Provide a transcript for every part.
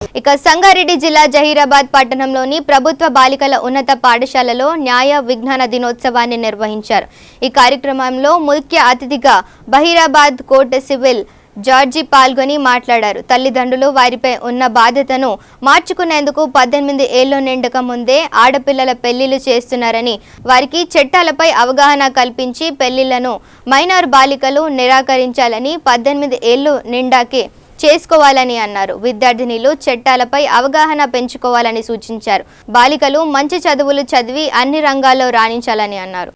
ఇక సంగారెడ్డి జిల్లా జహీరాబాద్ పట్టణంలోని ప్రభుత్వ బాలికల ఉన్నత పాఠశాలలో న్యాయ విజ్ఞాన దినోత్సవాన్ని నిర్వహించారు। ఈ కార్యక్రమంలో ముఖ్య అతిథిగా బహీరాబాద్ కోర్ట్ సివిల్ జార్జి పాల్గొని మాట్లాడారు। తల్లిదండ్రులు వారిపై ఉన్న బాధ్యతను మార్చుకునేందుకు 18 ఏళ్లు నిండక ముందే ఆడపిల్లల పెళ్లిళ్లు చేస్తున్నారని, వారికి చట్టాలపై అవగాహన కల్పించి పెళ్లిళ్లను మైనర్ బాలికలు నిరాకరించాలని 18 ఏళ్లు నిండాకే చేసుకోవాలని అన్నారు। విద్యార్థినులు చట్టాలపై అవగాహన పెంచుకోవాలని సూచించారు। బాలికలు మంచి చదువులు చదివి అన్ని రంగాల్లో రాణించాలని అన్నారు।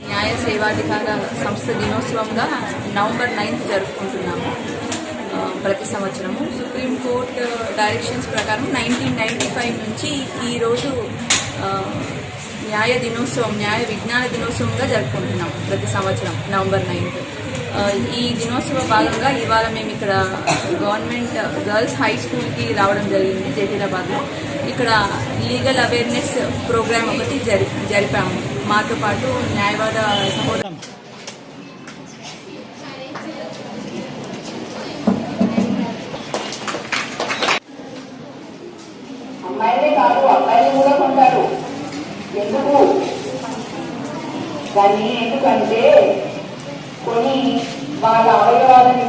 న్యాయ సేవాధికార సంస్థ దినోత్సవంగా నవంబర్ 9th జరుపుకుంటున్నాము। ప్రతి సంవత్సరము సుప్రీంకోర్టు డైరెక్షన్స్ ప్రకారం 1995 నుంచి ఈరోజు న్యాయ దినోత్సవం, న్యాయ విజ్ఞాన దినోత్సవంగా జరుపుకుంటున్నాం ప్రతి సంవత్సరం నవంబర్ 9th। ఈ దినోత్సవ భాగంగా ఇవాళ మేము ఇక్కడ గవర్నమెంట్ గర్ల్స్ హై స్కూల్కి రావడం జరిగింది జహీరాబాద్లో। ఇక్కడ లీగల్ అవేర్నెస్ ప్రోగ్రామ్ ఒకటి జరిపాము। మాతో పాటు న్యాయవాద సహోదరు అమ్మాయిలే కాదు అబ్బాయిలు కూడా కొంటారు। ఎందుకంటే కొని వాళ్ళ అవయవాలని